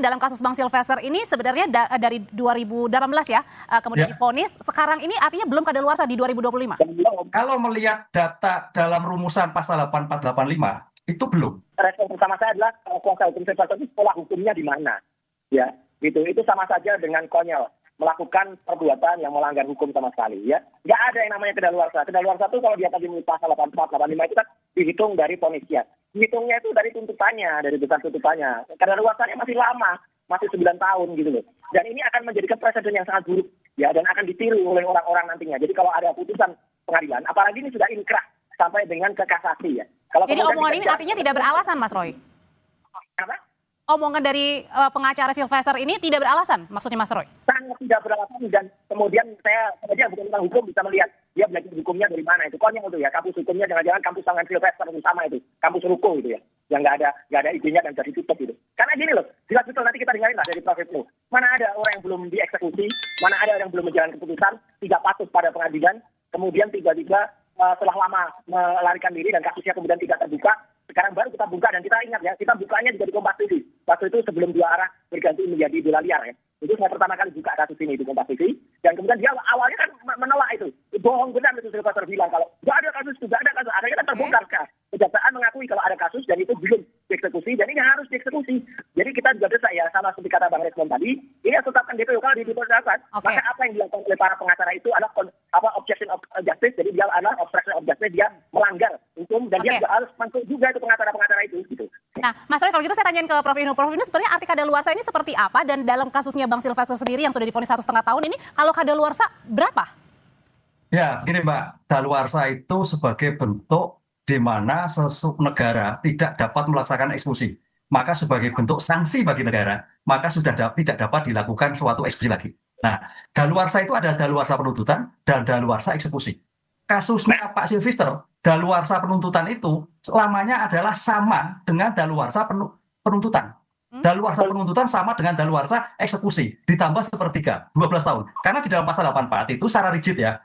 Dalam kasus Bang Silvester ini sebenarnya dari 2018 ya, kemudian divonis, sekarang ini artinya belum kadaluarsa di 2025. Kalau melihat data dalam rumusan pasal 8485 itu belum. Respon pertama saya adalah kuasa hukum Silvester itu sekolah hukumnya di mana, ya, gitu. Itu sama saja dengan konyol melakukan perbuatan yang melanggar hukum sama sekali, ya. Nggak ada yang namanya kedaluarsa. Kedaluarsa itu kalau di atas pasal 84, 85 itu kan dihitung dari vonisnya. Dihitungnya itu dari tuntutannya, dari besar tuntutannya. Kedaluarsanya masih lama, masih 9 tahun gitu loh. Dan ini akan menjadikan presiden yang sangat buruk, ya, dan akan ditiru oleh orang-orang nantinya. Jadi kalau ada putusan pengadilan, apalagi ini sudah inkrah sampai dengan ke kasasi, ya. Kalau jadi omongan ini artinya tidak beralasan, Mas Roy? Apa? Omongan dari pengacara Silvester ini tidak beralasan, maksudnya Mas Roy? Sangat tidak beralasan, dan kemudian saya bukan tentang hukum bisa melihat dia belajar hukumnya dari mana. Itu konyol itu, ya, kampus hukumnya jangan-jangan kampus tangan Silvester itu sama itu, kampus ruko itu, ya, yang nggak ada izinnya dan jadi tutup gitu. Karena gini loh, jelas betul nanti kita dengarin lah dari Prof. Ibnu. Mana ada orang yang belum dieksekusi, mana ada yang belum menjalankan keputusan, tidak patuh pada pengadilan, kemudian tiba-tiba setelah lama melarikan diri dan kasusnya kemudian tidak terbuka, sekarang baru kita buka. Dan kita ingat, ya, kita bukanya juga di Kompas TV. Waktu itu sebelum dua arah berganti menjadi bola liar, ya. Itu saya pertama kali buka kasus ini di Kompas TV. Dan kemudian dia awalnya kan menolak itu. Bohong benar itu Silvester bilang kalau nggak ada kasus, nggak ada kasus. Akhirnya kan terbongkar. Kejaksaan mengakui kalau ada kasus dan itu belum dieksekusi, dan ini harus dieksekusi. Jadi kita juga desak, ya, sama seperti kata Bang Resmond tadi, ini harus tetapkan DPO kalau dipersiapkan. Maka apa yang dilakukan oleh para pengacara itu adalah obstruction of justice. Jadi dia adalah obstruction of justice, dia melanggar hukum, dan dia juga harus masuk juga itu pengacara-pengacara itu gitu. Nah, Mas Roy, kalau gitu saya tanyain ke Prof. Ibnu. Prof. Ibnu, sebenarnya arti kadaluarsa ini seperti apa? Dan dalam kasusnya Bang Silvester sendiri yang sudah divonis 1,5 tahun ini, kalau kadaluarsa berapa? Ya, gini Mbak, daluarsa itu sebagai bentuk di mana negara tidak dapat melaksanakan eksekusi. Maka sebagai bentuk sanksi bagi negara, maka sudah tidak dapat dilakukan suatu eksekusi lagi. Nah, daluarsa itu ada daluarsa penuntutan dan daluarsa eksekusi. Kasusnya Pak Silvester, daluarsa penuntutan itu selamanya adalah sama dengan daluarsa penuntutan. Daluarsa penuntutan sama dengan daluarsa eksekusi, ditambah sepertiga, 12 tahun. Karena di dalam pasal 84 itu secara rigid, ya,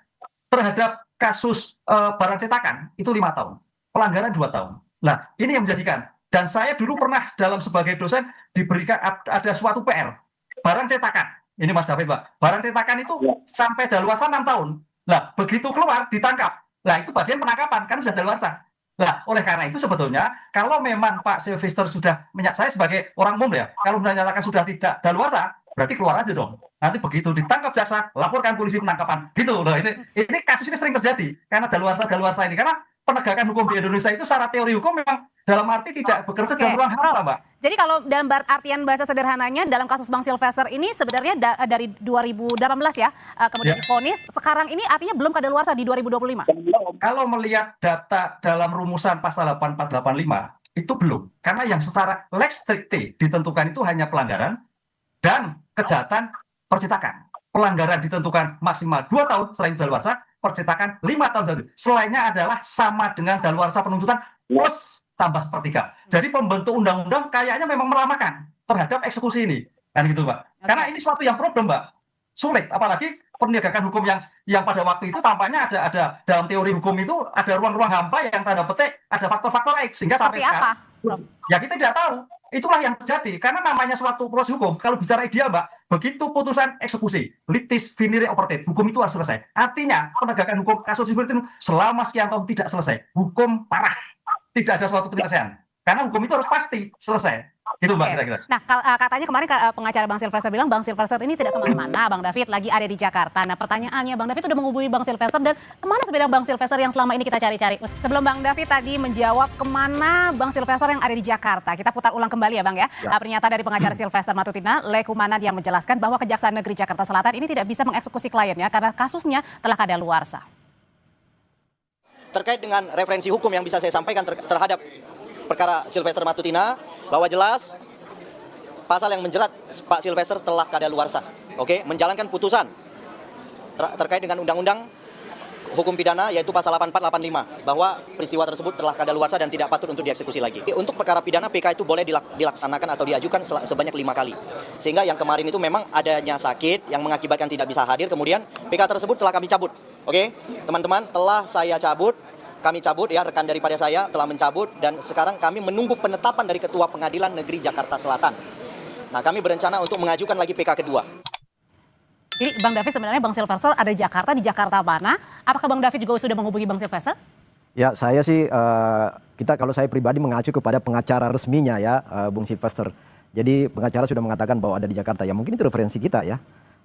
terhadap kasus barang cetakan itu 5 tahun, pelanggaran 2 tahun. Nah, ini yang menjadikan, dan saya dulu pernah dalam sebagai dosen diberikan ada suatu PR, barang cetakan, ini Mas David, Pak, barang cetakan itu sampai daluarsa 6 tahun. Nah, begitu keluar ditangkap. Nah, itu bagian penangkapan, kan sudah daluarsa. Nah, oleh karena itu sebetulnya kalau memang Pak Silvester sudah saya sebagai orang umum, ya, kalau menyatakan sudah tidak daluarsa, berarti keluar aja dong. Nanti begitu ditangkap jaksa, laporkan polisi penangkapan. Gitu loh. Ini kasus ini sering terjadi karena daluarsa ini. Karena penegakan hukum di Indonesia itu secara teori hukum memang dalam arti tidak bekerja dalam ruang hampa, Mbak. Jadi kalau dalam artian bahasa sederhananya, dalam kasus Bang Silvester ini sebenarnya dari 2018 ya, kemudian divonis, sekarang ini artinya belum kadaluarsa di 2025. Kalau melihat data dalam rumusan pasal 8485 itu belum. Karena yang secara lex stricte ditentukan itu hanya pelanggaran dan kejahatan percetakan. Pelanggaran ditentukan maksimal 2 tahun selain daluarsa, percetakan 5 tahun. Selainnya adalah sama dengan daluarsa penuntutan plus tambah sepertiga. Jadi pembentuk undang-undang kayaknya memang melamakan terhadap eksekusi ini. Kan gitu, Mbak. Karena ini suatu yang problem, Mbak. Sulit, apalagi penegakan hukum yang pada waktu itu tampaknya ada dalam teori hukum itu ada ruang-ruang hampa yang tanda petik ada faktor-faktor X sehingga sampai sekarang ya kita tidak tahu. Itulah yang terjadi karena namanya suatu proses hukum. Kalau bicara ideal, Mbak, begitu putusan eksekusi, litis finire operatif, hukum itu harus selesai. Artinya penegakan hukum kasus seperti itu selama sekian tahun tidak selesai, hukum parah, tidak ada suatu penyelesaian. Karena hukum itu harus pasti selesai. Itu, Mbak, kira-kira. Nah, katanya kemarin pengacara Bang Silvester bilang Bang Silvester ini tidak kemana-mana, Bang David lagi ada di Jakarta. Nah, pertanyaannya, Bang David udah menghubungi Bang Silvester dan kemana sebenarnya Bang Silvester yang selama ini kita cari-cari? Sebelum Bang David tadi menjawab kemana Bang Silvester yang ada di Jakarta, kita putar ulang kembali ya, Bang, ya. Pernyataan dari pengacara Silvester Matutina, Lekumanan, yang menjelaskan bahwa Kejaksaan Negeri Jakarta Selatan ini tidak bisa mengeksekusi kliennya karena kasusnya telah kadaluarsa. Terkait dengan referensi hukum yang bisa saya sampaikan terhadap perkara Silvester Matutina, bahwa jelas pasal yang menjerat Pak Silvester telah kadaluarsa, menjalankan putusan terkait dengan undang-undang hukum pidana yaitu pasal 8485 bahwa peristiwa tersebut telah kadaluarsa dan tidak patut untuk dieksekusi lagi. Untuk perkara pidana PK itu boleh dilaksanakan atau diajukan sebanyak 5 kali. Sehingga yang kemarin itu memang adanya sakit yang mengakibatkan tidak bisa hadir, kemudian PK tersebut telah kami cabut. Teman-teman, telah saya cabut. Kami cabut, ya, rekan daripada saya telah mencabut dan sekarang kami menunggu penetapan dari Ketua Pengadilan Negeri Jakarta Selatan. Nah, kami berencana untuk mengajukan lagi PK kedua. Jadi Bang David sebenarnya Bang Silvester ada di Jakarta mana? Apakah Bang David juga sudah menghubungi Bang Silvester? Ya, saya sih, kalau saya pribadi mengacu kepada pengacara resminya ya, Bung Silvester. Jadi pengacara sudah mengatakan bahwa ada di Jakarta. Ya mungkin itu referensi kita ya.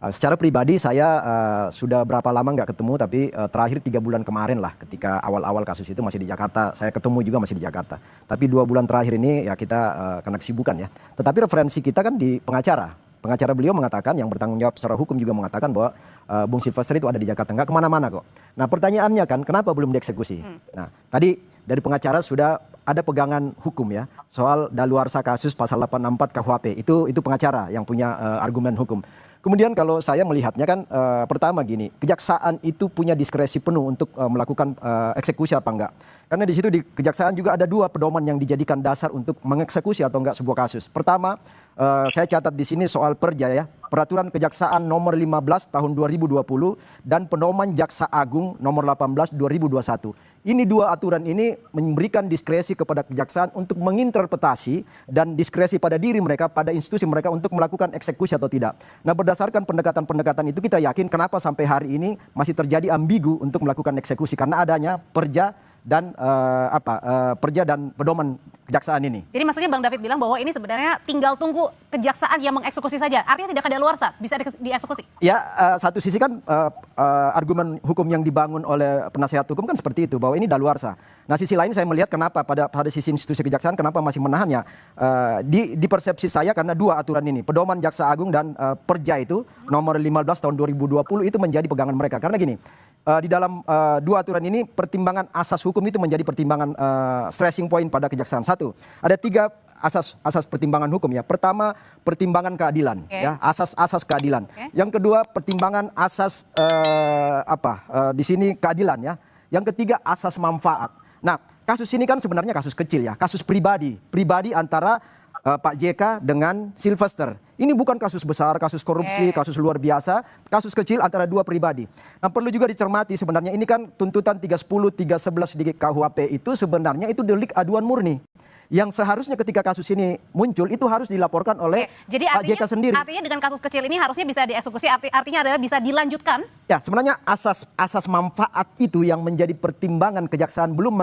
Secara pribadi saya sudah berapa lama nggak ketemu, tapi terakhir 3 bulan kemarin lah ketika awal-awal kasus itu masih di Jakarta. Saya ketemu juga masih di Jakarta. Tapi 2 bulan terakhir ini ya kita karena kesibukan ya. Tetapi referensi kita kan di pengacara. Pengacara beliau mengatakan, yang bertanggung jawab secara hukum juga mengatakan bahwa Bung Silvester itu ada di Jakarta, nggak kemana-mana kok. Nah pertanyaannya kan, kenapa belum dieksekusi? Nah tadi dari pengacara sudah ada pegangan hukum ya, soal daluarsa kasus pasal 864 KUHP, itu pengacara yang punya argumen hukum. Kemudian kalau saya melihatnya kan, pertama gini, kejaksaan itu punya diskresi penuh untuk melakukan eksekusi apa enggak. Karena di situ di kejaksaan juga ada 2 pedoman yang dijadikan dasar untuk mengeksekusi atau enggak sebuah kasus. Pertama, saya catat di sini soal Perja ya, Peraturan Kejaksaan nomor 15 tahun 2020 dan Pedoman Jaksa Agung nomor 18 2021. Ini 2 aturan ini memberikan diskresi kepada kejaksaan untuk menginterpretasi dan diskresi pada diri mereka, pada institusi mereka untuk melakukan eksekusi atau tidak. Nah, berdasarkan pendekatan-pendekatan itu kita yakin kenapa sampai hari ini masih terjadi ambigu untuk melakukan eksekusi karena adanya Perja dan Perja dan pedoman kejaksaan ini. Jadi maksudnya Bang David bilang bahwa ini sebenarnya tinggal tunggu kejaksaan yang mengeksekusi saja. Artinya tidak kadaluarsa, bisa dieksekusi. Ya, satu sisi kan argumen hukum yang dibangun oleh penasihat hukum kan seperti itu, bahwa ini daluarsa. Nah, sisi lain saya melihat kenapa pada sisi institusi kejaksaan kenapa masih menahannya. Di persepsi saya karena 2 aturan ini, pedoman Jaksa Agung dan Perja itu nomor 15 tahun 2020 itu menjadi pegangan mereka. Karena gini, di dalam 2 aturan ini pertimbangan asas hukum itu menjadi pertimbangan stressing point pada kejaksaan. Satu, ada 3 asas pertimbangan hukum ya. Pertama, pertimbangan keadilan ya, asas keadilan. Yang kedua, pertimbangan asas di sini keadilan ya. Yang ketiga, asas manfaat. Nah, kasus ini kan sebenarnya kasus kecil ya, kasus pribadi antara Pak JK dengan Silvester. Ini bukan kasus besar, kasus korupsi, kasus luar biasa, kasus kecil antara 2 pribadi. Nah, perlu juga dicermati sebenarnya ini kan tuntutan 310, 311 di KUHP itu sebenarnya itu delik aduan murni. Yang seharusnya ketika kasus ini muncul itu harus dilaporkan oleh Pak JK sendiri. Artinya dengan kasus kecil ini harusnya bisa dieksekusi, artinya adalah bisa dilanjutkan. Ya, sebenarnya asas manfaat itu yang menjadi pertimbangan kejaksaan belum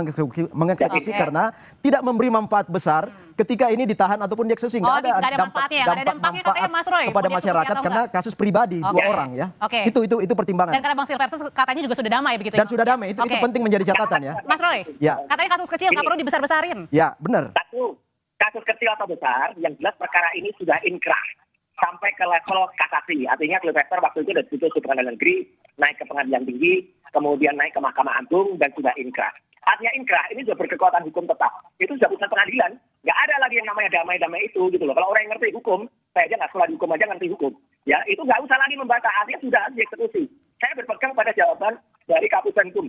mengeksekusi karena tidak memberi manfaat besar ketika ini ditahan ataupun dieksekusi. Nggak ada manfaatnya, nggak ada dampaknya katanya Mas Roy kepada masyarakat karena kasus pribadi 2 orang ya. Itu pertimbangan. Dan karena Bang Silvester katanya juga sudah damai begitu. Dan sudah damai, itu penting menjadi catatan ya. Mas Roy, katanya kasus kecil nggak perlu dibesar-besarin. Ya, benar. Satu, kasus kecil atau besar, yang jelas perkara ini sudah inkrah sampai ke level kasasi. Artinya Silvester waktu itu sudah diputus ke pengadilan negeri, naik ke pengadilan tinggi, kemudian naik ke Mahkamah Agung dan sudah inkrah. Artinya inkrah ini sudah berkekuatan hukum tetap. Itu sudah putusan pengadilan. Nggak ada lagi yang namanya damai-damai itu gitu loh. Kalau orang yang ngerti hukum, saya aja nggak sekolah di hukum aja ngerti hukum. Ya, itu nggak usah lagi membantah. Artinya sudah dieksekusi. Saya berpegang pada jawaban dari Kapuspen Hukum,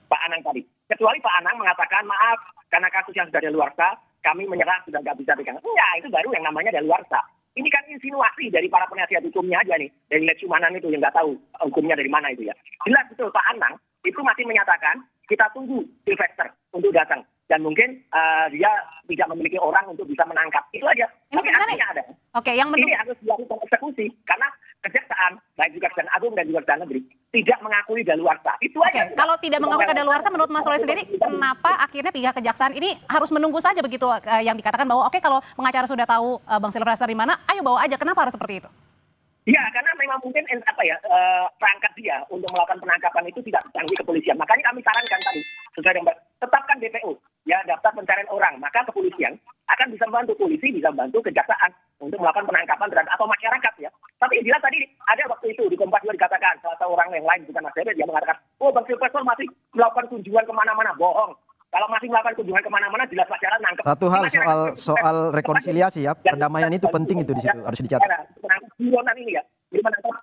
Pak Anang tadi. Kecuali Pak Anang mengatakan, maaf, karena kasus yang sudah daluarsa, kami menyerah, sudah nggak bisa pegang. Enggak, itu baru yang namanya daluarsa. Ini kan insinuasi dari para penasihat hukumnya aja nih. Dari Lecumanan itu yang nggak tahu hukumnya dari mana itu ya. Jelas betul Pak Anang itu masih menyatakan, kita tunggu Silvester untuk datang. Dan mungkin dia tidak memiliki orang untuk bisa menangkap. Itu aja. Ini tapi artinya ada. Ini harus dilakukan eksekusi. Karena kejaksaan, baik juga Kejaksaan Agung dan juga Kejaksaan Negeri, tidak mengakui daluarsa. Itu aja. Kalau tidak mengakui daluarsa, menurut Mas Roy sendiri, kenapa akhirnya pihak kejaksaan ini harus menunggu saja begitu yang dikatakan bahwa kalau pengacara sudah tahu Bang Silvester di mana, ayo bawa aja. Kenapa harus seperti itu? Ya, karena memang mungkin perangkat dia untuk melakukan penangkapan itu tidak canggih kepolisian. Makanya kami sarankan tadi, sesuai dengan tetapkan DPO, ya daftar pencarian orang. Maka kepolisian akan bisa membantu, polisi bisa membantu kejaksaan untuk melakukan penangkapan terhadap atau masyarakat ya. Tapi jelas tadi ada waktu itu di Kompas juga dikatakan salah satu orang yang lain bukan Mas Dede, dia mengatakan, oh Bang Silvester masih melakukan kunjungan kemana-mana, bohong. Kalau masih melakukan kunjungan kemana-mana, jelas masyarakat nangkep. Satu hal soal rekonsiliasi ya, perdamaian itu penting itu di situ, harus dicatat. Penangkapan ini ya, jadi menangkap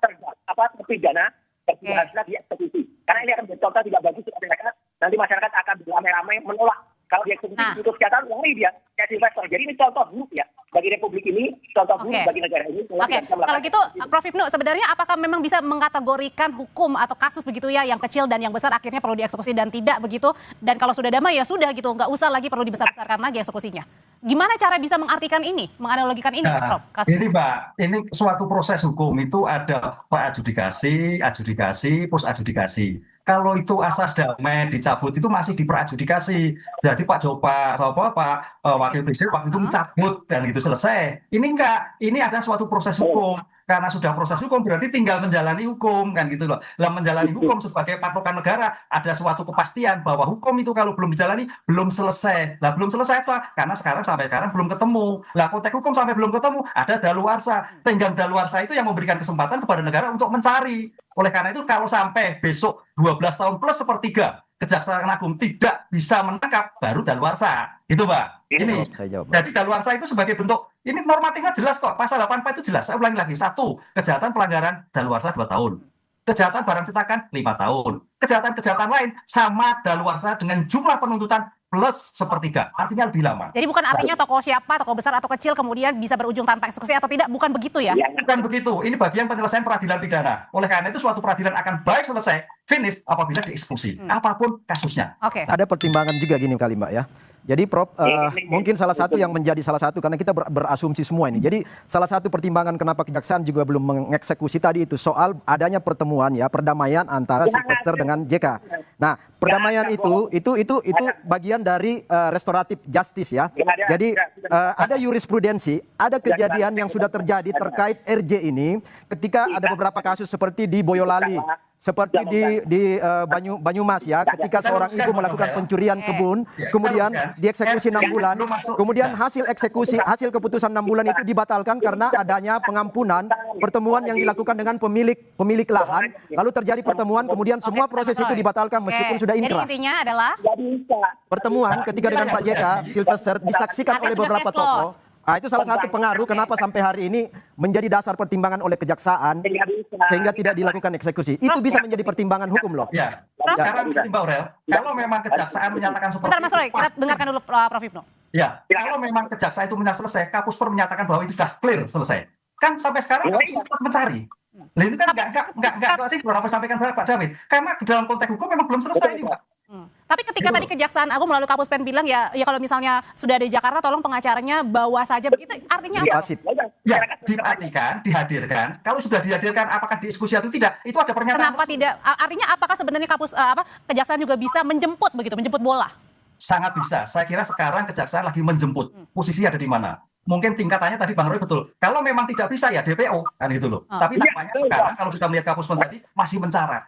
terpidana, terpidana dieksekusi. Karena ini akan contoh tidak bagus untuk masyarakat. Nanti masyarakat akan beramai-ramai menolak kalau dieksekusi itu kesejahteraan lari dia kayak Silvester. Jadi ini contoh buruk ya bagi bagi Republik ini, contoh buruk Oke. bagi negara ini. Oke, kalau gitu Prof. Ibnu, sebenarnya apakah memang bisa mengkategorikan hukum atau kasus begitu ya, yang kecil dan yang besar akhirnya perlu dieksekusi dan tidak begitu, dan kalau sudah damai ya sudah gitu, nggak usah lagi perlu dibesar-besarkan lagi eksekusinya. Gimana cara bisa mengartikan ini, menganalogikan ini, Prof? Kasus. Ini Mbak, ini suatu proses hukum itu ada adjudikasi, adjudikasi, post adjudikasi. Kalau itu asas damai dicabut itu masih diperadjudikasi. Jadi Pak Wakil Presiden waktu itu mencabut dan gitu selesai. Ini enggak, ini ada suatu proses hukum. Karena sudah proses hukum berarti tinggal menjalani hukum kan gitu loh. Lah menjalani hukum sebagai patokan negara ada suatu kepastian bahwa hukum itu kalau belum dijalani belum selesai. Lah belum selesai apa? Karena sampai sekarang belum ketemu. Lah konteks hukum sampai belum ketemu ada daluarsa. Tenggang daluarsa itu yang memberikan kesempatan kepada negara untuk mencari. Oleh karena itu kalau sampai besok 12 tahun plus sepertiga Kejaksaan Agung tidak bisa menangkap baru daluarsa. Itu Pak. Ini. Saya jawab. Jadi daluarsa itu sebagai bentuk, ini normatifnya jelas kok, pasal 84 itu jelas. Saya ulangi lagi, 1, kejahatan pelanggaran daluarsa 2 tahun. Kejahatan barang cetakan 5 tahun. Kejahatan-kejahatan lain sama daluarsa dengan jumlah penuntutan plus sepertiga. Artinya lebih lama. Jadi bukan artinya tokoh siapa, tokoh besar atau kecil kemudian bisa berujung tanpa eksekusi atau tidak, bukan begitu ya? Bukan begitu. Ini bagian penyelesaian peradilan pidana. Oleh karena itu suatu peradilan akan baik selesai, finish apabila dieksekusi. Apapun kasusnya. Oke. Ada pertimbangan juga gini kali Mbak ya. Jadi Prof, mungkin salah satu yang menjadi salah satu, karena kita berasumsi semua ini. Jadi salah satu pertimbangan kenapa Kejaksaan juga belum mengeksekusi tadi itu soal adanya pertemuan ya, perdamaian antara Sylvester dengan JK. Nah, perdamaian itu bagian dari restoratif justice ya. Jadi ada jurisprudensi, ada kejadian yang sudah terjadi terkait RJ ini ketika ada beberapa kasus seperti di Boyolali. Seperti di Banyumas ya, ketika seorang ibu melakukan pencurian kebun, kemudian dieksekusi 6 bulan, kemudian hasil keputusan 6 bulan itu dibatalkan karena adanya pengampunan pertemuan yang dilakukan dengan pemilik lahan, lalu terjadi pertemuan, kemudian semua proses itu dibatalkan meskipun sudah inkrah. Jadi intinya adalah Pertemuan ketika dengan Pak JK, Sylvester disaksikan oleh beberapa tokoh. Ah, itu salah satu pengaruh kenapa sampai hari ini menjadi dasar pertimbangan oleh Kejaksaan sehingga tidak dilakukan eksekusi. Itu bisa menjadi pertimbangan hukum loh. Ya. Sekarang begini Mbak Aurel, kalau memang Kejaksaan menyatakan seperti bentar Mas Roy, itu, kita dengarkan dulu Prof. Ibnu. ya, kalau memang Kejaksaan itu selesai, Kapusper menyatakan bahwa itu sudah clear selesai. Kan sampai sekarang Kapusper tetap mencari. Lah itu kan enggak sih berapa sampaikan Pak David. Karena di dalam konteks hukum memang belum selesai ini, Pak. Tapi ketika tadi Kejaksaan Agung melalui Kapuspen bilang ya kalau misalnya sudah ada di Jakarta tolong pengacaranya bawa saja begitu, artinya apa? Pasif. Ya, diartikan, dihadirkan. Kalau sudah dihadirkan, apakah dieksekusi atau tidak? Itu ada pernyataan. Kenapa tidak? Artinya apakah sebenarnya Kejaksaan juga bisa menjemput bola? Sangat bisa. Saya kira sekarang Kejaksaan lagi menjemput. Posisi ada di mana? Mungkin tingkatannya tadi Bang Roy betul. Kalau memang tidak bisa ya DPO kan gitu loh. Tapi tampaknya sekarang kalau kita melihat Kapuspen tadi masih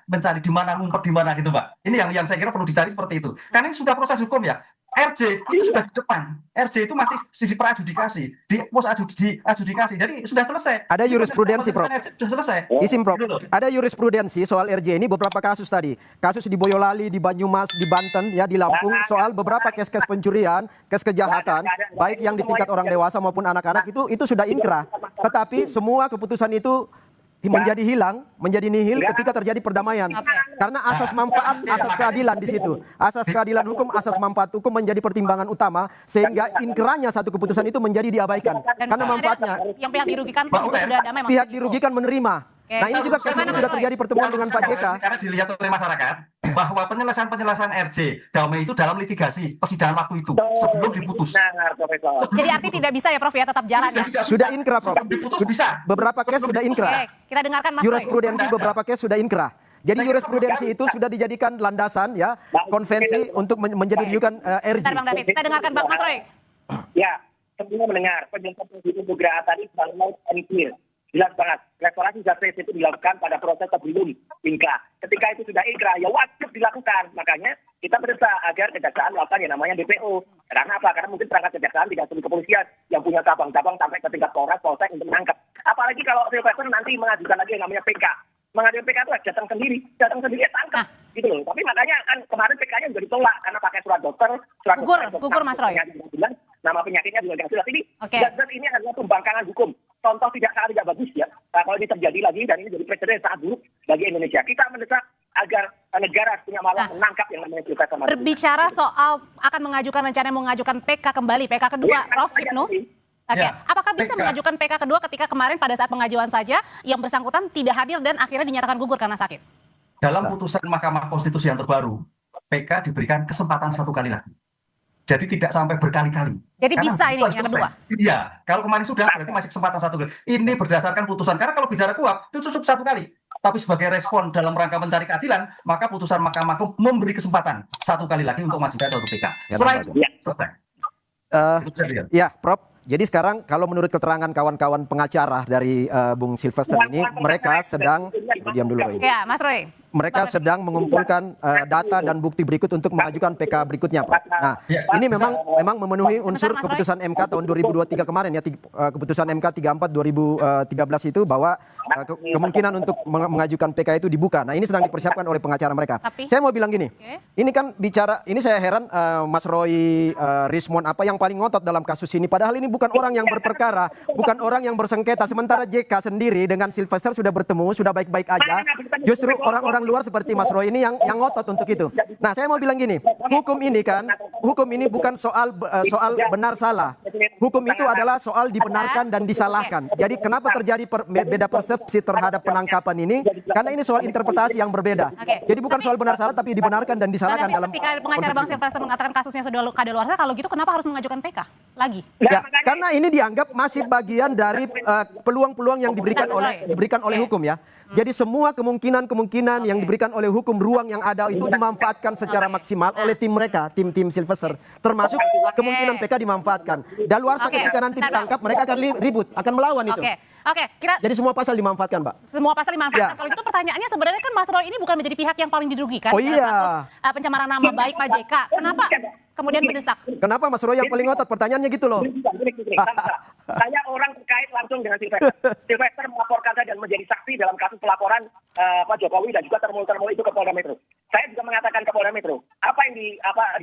mencari di mana ngumpet di mana gitu, Mbak. Ini yang saya kira perlu dicari seperti itu. Karena ini sudah proses hukum ya. RJ itu sudah di depan. RJ itu masih diperadjudikasi, di pos adjudikasi. Jadi sudah selesai. Ada jurisprudensi, Prof. Sudah selesai. Izin Prof, ada jurisprudensi soal RJ ini beberapa kasus tadi. Kasus di Boyolali, di Banyumas, di Banten, ya di Lampung, soal beberapa kes-kes pencurian, kes kejahatan, baik yang di tingkat orang dewasa maupun anak-anak itu sudah inkrah. Tetapi semua keputusan itu menjadi hilang, menjadi nihil ketika terjadi perdamaian. Karena asas manfaat, asas keadilan di situ. Asas keadilan hukum, asas manfaat hukum menjadi pertimbangan utama sehingga inkrahnya satu keputusan itu menjadi diabaikan. Karena manfaatnya Yang pihak dirugikan juga sudah damai. pihak dirugikan menerima. Nah ini juga kasus ini sudah terjadi pertemuan dengan Pak JK. Karena dilihat oleh masyarakat bahwa penyelesaian RJ damai itu dalam litigasi persidangan waktu itu sebelum diputus. Jadi arti tidak bisa ya Prof ya, tetap jalan ya. Sudah inkrah, Prof. Diputus bisa. Beberapa kes sudah inkrah. Oke, kita dengarkan Mas Roy. Jurisprudensi beberapa kes sudah inkrah. Jadi jurisprudensi itu sudah dijadikan landasan ya konvensi untuk menjadi rujukan RJ. Bentar Bang David, kita dengarkan Bang Mas Roy. Ya, sebelum mendengar penjelasan Ibu Nugraha tadi selalu clear. Jelas banget, restorasi justice itu dilakukan pada proses sebelum inkrah. Ketika itu sudah inkrah, ya wajib dilakukan. Makanya kita mendesak agar Kejaksaan melakukan yang namanya DPO. Karena apa? Karena mungkin perangkat Kejaksaan tidak seperti kepolisian yang punya cabang-cabang sampai ke tingkat Polres, Polsek untuk menangkap. Apalagi kalau Sylvester nanti mengajukan lagi yang namanya PK. Mengajukan PK itu datang sendiri ya tangkap. Gitu loh. Tapi makanya kan kemarin PK-nya juga ditolak karena pakai surat dokter, gugur Mas Roy. Nama penyakitnya juga tidak jelas. Ini zat ini adalah pembangkangan hukum. Contoh tidak bagus ya. Kalau ini terjadi lagi dan ini jadi presiden sangat buruk bagi Indonesia. Kita mendesak agar negara punya malah menangkap yang namanya Sylvester Marzuki. Berbicara soal akan mengajukan rencana PK kembali, PK kedua, Prof. Ibnu. Oke, Ya, apakah bisa PK. mengajukan PK kedua ketika kemarin pada saat pengajuan saja yang bersangkutan tidak hadir dan akhirnya dinyatakan gugur karena sakit? Dalam putusan Mahkamah Konstitusi yang terbaru, PK diberikan kesempatan 1 kali lagi. Jadi tidak sampai berkali-kali. Jadi Karena bisa ini begitu yang selesai. kedua? Iya, kalau kemarin sudah berarti masih kesempatan 1 kali. Ini berdasarkan putusan. Karena kalau bicara kuap itu cukup 1 kali. Tapi sebagai respon dalam rangka mencari keadilan, maka putusan Mahkamah Agung memberi kesempatan 1 kali lagi untuk mengajukan suatu PK. Ya, Setelah Bang itu selesai. Itu bisa dilihat. Ya, Prof. Jadi sekarang kalau menurut keterangan kawan-kawan pengacara dari Bung Sylvester ini, mereka sedang diam dulu Roy. Ya, Mas Roy. Mereka sedang mengumpulkan data dan bukti berikut untuk mengajukan PK berikutnya, Prof. Nah, Ya. ini memang memenuhi unsur Mas Roy. keputusan MK tahun 2023 kemarin ya, keputusan MK 34 2013 itu bahwa kemungkinan untuk mengajukan PK itu dibuka. Nah, ini sedang dipersiapkan oleh pengacara mereka. Tapi- Saya mau bilang gini, Oke. ini kan bicara, ini saya heran Mas Roy Rismon apa yang paling ngotot dalam kasus ini. Padahal ini bukan orang yang berperkara, bukan orang yang bersengketa. Sementara JK sendiri dengan Sylvester sudah bertemu, sudah baik-baik aja. Justru orang-orang luar seperti Mas Roy ini yang ngotot untuk itu. Nah, saya mau bilang gini, hukum ini bukan soal benar salah. Hukum itu adalah soal dibenarkan dan disalahkan. Jadi kenapa terjadi beda persepsi terhadap penangkapan ini? Karena ini soal interpretasi yang berbeda. Oke. Jadi bukan soal benar salah tapi dibenarkan dan disalahkan dalam Ketika pengacara Bang Sylvester mengatakan kasusnya sudah kadaluarsa, kalau gitu kenapa harus mengajukan PK lagi? Ya, karena ini dianggap masih bagian dari peluang-peluang yang diberikan oleh hukum ya. Jadi semua kemungkinan yang diberikan oleh hukum, ruang yang ada itu dimanfaatkan secara maksimal oleh tim mereka, tim Sylvester. Termasuk kemungkinan PK dimanfaatkan. Daluarsa Oke, ketika nanti bentar, ditangkap mereka akan ribut, akan melawan itu. Oke, kira Jadi semua pasal dimanfaatkan, Mbak. semua pasal dimanfaatkan. Ya. Kalau gitu pertanyaannya sebenarnya kan Mas Roy ini bukan menjadi pihak yang paling dirugikan Oh, dalam iya. kasus pencemaran nama baik Pak JK. Kenapa kemudian mendesak? Kenapa Mas Roy yang paling ngotot? Pertanyaannya gitu loh. Saya orang terkait langsung dengan Sylvester. Sylvester melaporkan saya dan menjadi saksi dalam kasus pelaporan Pak Jokowi dan juga termul itu ke Polda Metro. Saya juga mengatakan ke Polda Metro, apa yang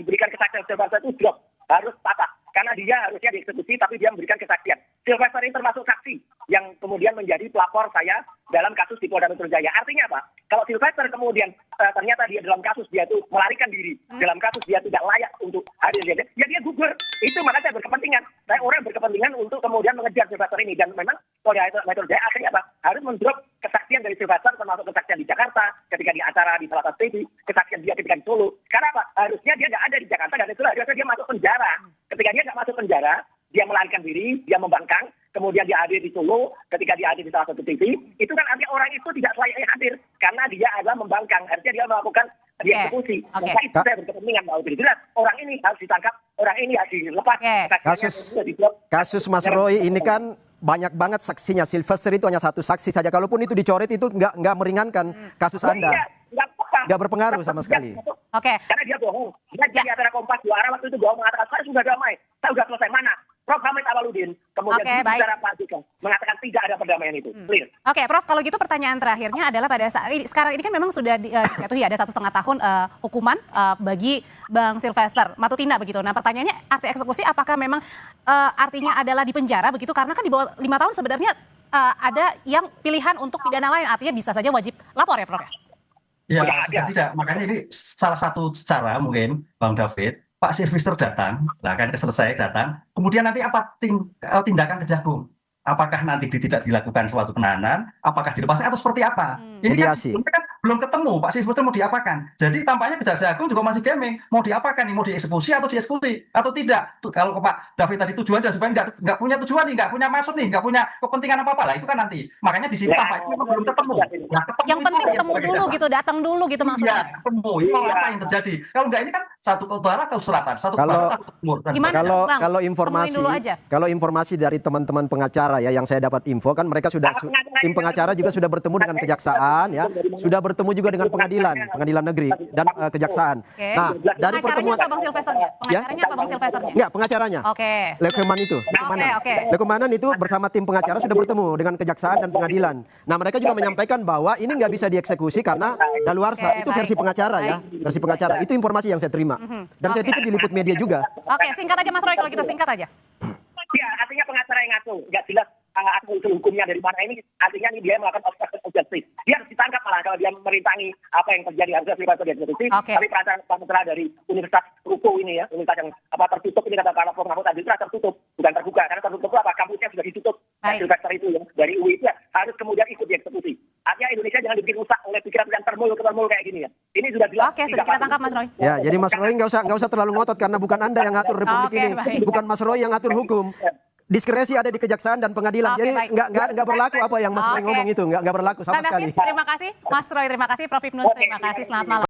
diberikan kesaksian Sylvester itu drop, harus patah. Karena dia harusnya dieksekusi, tapi dia memberikan kesaksian. Sylvester ini termasuk saksi yang kemudian menjadi pelapor saya dalam kasus di Polda Metro Jaya. Artinya apa? Kalau Sylvester kemudian ternyata dia dalam kasus dia itu melarikan diri, dalam kasus dia tidak layak untuk hadir, ya dia gugur. Itu makanya saya berkepentingan. Saya orang berkepentingan untuk kemudian mengejar Sylvester ini. Dan memang Polda Metro Jaya akhirnya apa? Harus mendrop kesaksian dari Sylvester, termasuk kesaksian di Jakarta, ketika di acara di salah satu TV, kesaksian dia ketika di Solo. Karena apa? Harusnya dia nggak ada di Jakarta, dan itu harusnya dia masuk penjara. Ketika dia nggak masuk penjara, dia melarikan diri, dia membangkang, kemudian dia hadir di Solo, ketika dia hadir di salah satu TV, itu kan artinya orang itu tidak layaknya hadir, karena dia adalah membangkang, artinya dia melakukan dieksekusi. Oke. Maka itu saya berkepentingan bahwa itu jelas, orang ini harus ditangkap, orang ini harus dilepas. Oke. Kesaksiannya Kasus Mas Roy ini kan banyak banget saksinya. Sylvester itu hanya satu saksi saja. Kalaupun itu dicoret itu nggak meringankan kasus Anda. Nggak apa-apa. Nggak berpengaruh sama sekali. Oke. Karena dia bohong. Dia di acara Kompas 2 arah waktu itu bohong mengatakan saya sudah damai, saya sudah selesai. Mana? Prof. Hamid Awaludin kemudian Oke, baik. bicara Pak JK mengatakan tidak ada perdamaian itu. Clear. Oke, Prof. Kalau gitu pertanyaan terakhirnya adalah pada saat ini, sekarang ini kan memang sudah dijatuhi ada 1,5 tahun hukuman bagi Bang Sylvester Matutina begitu. Nah, pertanyaannya arti eksekusi apakah memang artinya adalah di penjara begitu? Karena kan di bawah 5 tahun sebenarnya ada yang pilihan untuk pidana lain, artinya bisa saja wajib lapor ya, Prof. Ya, Ya, sudah ada. tidak. Makanya ini salah satu cara mungkin, Bang David, Pak Sylvester datang, nah kan selesai datang, kemudian nanti apa tindakan Kejagung? Apakah nanti tidak dilakukan suatu penahanan, apakah dilepaskan atau seperti apa? Ini kan Mediasi. sebelumnya kan belum ketemu Pak Sylvester mau diapakan. Jadi tampaknya Kejaksaan Agung juga masih gaming, mau diapakan nih, mau dieksekusi atau dieksekusi atau tidak. Kalau Pak David tadi tujuan dan supaya nggak punya tujuan nih, nggak punya maksud nih, nggak punya kepentingan apa-apa lah, itu kan nanti. Makanya di sini Ya, tampaknya memang belum ketemu. Nah, ketemu Yang itu penting yang ketemu sebagai dulu dasar. gitu, datang dulu gitu Iya, maksudnya. ketemu. Ini mau Iya. apa yang terjadi? Kalau enggak ini kan satu ke utara, satu ke selatan, satu ke Kalau- barat, satu ke timur. Dan Gimana? sebagainya. Bang, Kalau temuin dulu aja. informasi dari teman-teman pengacara ya yang saya dapat info kan mereka sudah tim pengacara juga sudah bertemu dengan kejaksaan ya, sudah bertemu juga dengan pengadilan negeri dan kejaksaan. Oke. Nah, dari Pengacaranya pertemuan apa Bang Sylvesternya? Pengacaranya apa Bang Sylvesternya? ya pengacaranya. Oke. Lekemanan itu, Lekemanan. oke. Lekemanan itu bersama tim pengacara sudah bertemu dengan kejaksaan dan pengadilan. Nah, mereka juga menyampaikan bahwa ini nggak bisa dieksekusi karena daluarsa. Oke, Itu versi baik. pengacara ya, versi pengacara. Itu informasi yang saya terima. Dan saya pikir diliput media juga. Oke, singkat aja Mas Roy kalau gitu, singkat aja. Ya, artinya pengacara yang ngaco, nggak jelas asal usul hukumnya dari mana ini. Artinya ini dia melakukan obstruction of justice. Dia harus ditangkap malah kalau dia merintangi apa yang terjadi, harusnya Sylvester dieksekusi. Oke. Tapi pengacara dari Universitas Ruko ini ya, universitas yang tertutup ini kata Prof. Mahfud tadi itu tertutup, bukan terbuka. Karena tertutup itu apa? sudah ditutup Baik. Sylvester itu ya dari UI itu ya, harus kemudian ikut dieksekusi. Artinya Indonesia jangan dibikin rusak oleh pikiran yang termul kayak gini ya. Ini sudah jelas. Oke, sudah kita tangkap Mas Roy. Ya, jadi Mas Roy nggak usah terlalu ngotot karena bukan Anda yang ngatur Republik Oke, ini, baik. bukan Mas Roy yang ngatur hukum. Diskresi ada di kejaksaan dan pengadilan. Oke, Jadi baik. nggak berlaku apa yang Mas Roy Oke. ngomong itu, nggak berlaku sama Bang sekali. David, terima kasih. Mas Roy, terima kasih. Prof Ibnus, terima kasih. Selamat malam.